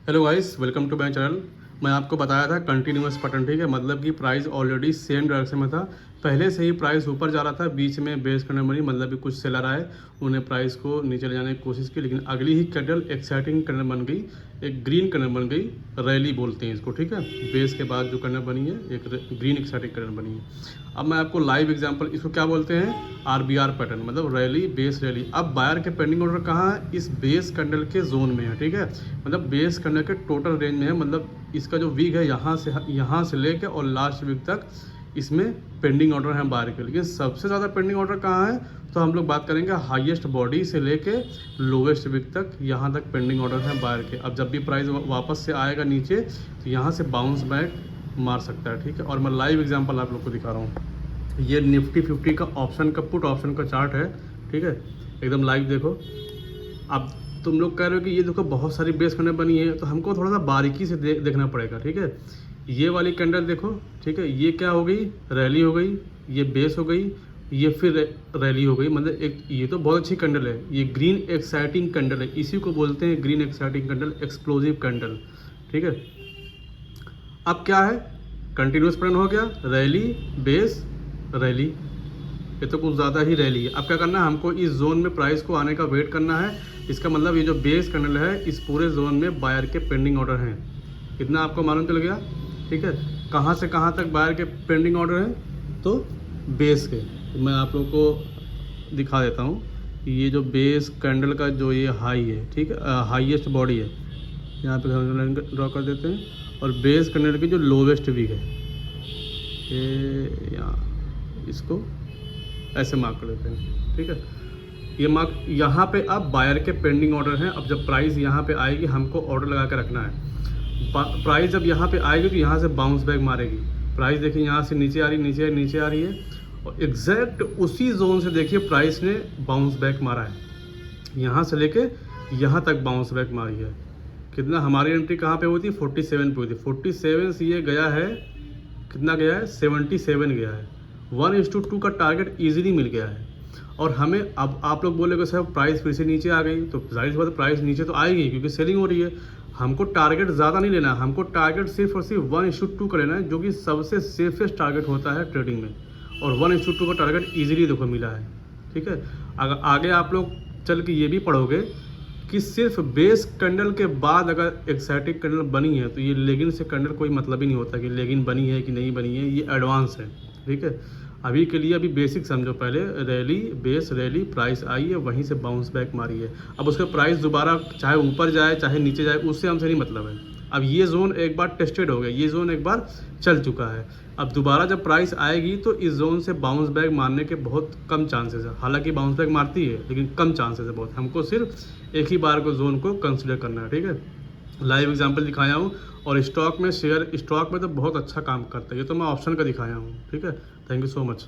Hello guys, welcome to my channel. मैं आपको बताया था कंटिन्यूअस पैटर्न, ठीक है। मतलब कि प्राइस ऑलरेडी सेम डायरेक्शन में था, पहले से ही प्राइस ऊपर जा रहा था, बीच में बेस कैंडल बनी, मतलब कि कुछ सेलर आए, उन्हें प्राइस को नीचे ले जाने की कोशिश की, लेकिन अगली ही कैंडल एक्साइटिंग कैंडल बन गई, एक ग्रीन कैंडल बन गई, रैली बोलते हैं इसको, ठीक है। बेस के बाद जो कैंडल बनी है एक ग्रीन एक्साइटिंग कैंडल बनी है। अब मैं आपको लाइव एग्जांपल, इसको क्या बोलते हैं, आरबीआर पैटर्न, मतलब रैली बेस रैली। अब बायर के पेंडिंग ऑर्डर कहाँ है, इस बेस कैंडल के जोन में है, ठीक है। मतलब बेस कैंडल के टोटल रेंज में है, मतलब इसका जो वीक है यहाँ से लेके और लास्ट वीक तक इसमें पेंडिंग ऑर्डर है बायर के। लेकिन सबसे ज़्यादा पेंडिंग ऑर्डर कहाँ है, तो हम लोग बात करेंगे हाईएस्ट बॉडी से लेके लोवेस्ट वीक तक, यहाँ तक पेंडिंग ऑर्डर है बायर के। अब जब भी प्राइस वापस से आएगा नीचे तो यहाँ से बाउंस बैक मार सकता है, ठीक है। और मैं लाइव एग्जांपल आप लोग को दिखा रहा हूँ। ये निफ्टी 50 का ऑप्शन का पुट ऑप्शन का चार्ट है, ठीक है, एकदम लाइव देखो। अब तुम लोग कह रहे हो कि ये देखो बहुत सारी बेस कैंडल बनी है, तो हमको थोड़ा सा बारीकी से देखना पड़ेगा, ठीक है। ये वाली कैंडल देखो, ठीक है, ये क्या हो गई, रैली हो गई, ये बेस हो गई, ये फिर रैली हो गई, मतलब एक ये तो बहुत अच्छी कैंडल है। ये ग्रीन एक्साइटिंग कैंडल है, इसी को बोलते हैं green exciting candle, explosive candle, ठीक है। अब क्या है, कंटिन्यूस पैटर्न हो गया, रैली बेस रैली, ये तो कुछ ज़्यादा ही रैली है। अब क्या करना है, हमको इस जोन में प्राइस को आने का वेट करना है। इसका मतलब ये जो बेस कैंडल है, इस पूरे जोन में बायर के पेंडिंग ऑर्डर हैं, इतना आपको मालूम चल गया, ठीक है। कहाँ से कहाँ तक बायर के पेंडिंग ऑर्डर हैं, तो बेस के। तो मैं आप लोगों को दिखा देता हूँ। ये जो बेस कैंडल का जो ये हाई है, ठीक है, हाईएस्ट बॉडी है, यहाँ पे लाइन ड्रॉ कर देते हैं। और बेस कैंडल की जो लोवेस्ट वीक है, ये यहाँ इसको ऐसे मार्क कर देते हैं, ठीक है। ये मार्क यहाँ पे अब बायर के पेंडिंग ऑर्डर हैं। अब जब प्राइस यहाँ पे आएगी, हमको ऑर्डर लगा के रखना है। प्राइस जब यहाँ पे आएगी तो यहाँ से बाउंस बैक मारेगी। प्राइस देखिए यहाँ से नीचे आ रही, नीचे आ रही है, और एग्जैक्ट उसी जोन से देखिए प्राइस ने बाउंस बैक मारा है। यहाँ से लेके यहाँ तक बाउंस बैक मारी है। कितना, हमारी एंट्री कहाँ पे हुई थी, 47 पे हुई थी। 47 से ये गया है, कितना गया है, 77 गया है। 1:2 का टारगेट इजीली मिल गया है। और हमें, अब आप लोग बोलेगे सर प्राइस फिर से नीचे आ गई, तो जाहिर सी बात है प्राइस नीचे तो आएगी, क्योंकि सेलिंग हो रही है। हमको टारगेट ज़्यादा नहीं लेना, हमको टारगेट सिर्फ और सिर्फ 1:2 का लेना है, जो कि सबसे सेफेस्ट टारगेट होता है ट्रेडिंग में। और 1:2 का टारगेट ईजिली देखो मिला है, ठीक है। अगर आगे आप लोग चल के ये भी पढ़ोगे कि सिर्फ बेस कैंडल के बाद अगर एक्साइटिंग कैंडल बनी है, तो ये लेगिन से कैंडल कोई मतलब ही नहीं होता कि लेगिन बनी है कि नहीं बनी है, ये एडवांस है, ठीक है। अभी के लिए अभी बेसिक समझो, पहले rally base rally, price I है, वहीं से बाउंस बैक मारी है। अब उसका प्राइस दोबारा चाहे ऊपर जाए चाहे नीचे जाए, उससे हमसे नहीं मतलब है। अब ये जोन एक बार टेस्टेड हो गया, ये जोन एक बार चल चुका है। अब दोबारा जब प्राइस आएगी तो इस जोन से बाउंस बैक मारने के बहुत कम चांसेस है। हालांकि बाउंस बैक मारती है, लेकिन कम चांसेस है बहुत। हमको सिर्फ एक ही बार को जोन को कंसिडर करना है, ठीक है। लाइव एग्जांपल दिखाया हूँ। और स्टॉक में शेयर, स्टॉक में तो बहुत अच्छा काम करता है, ये तो मैं ऑप्शन का दिखाया हूँ, ठीक है। Thank you so much.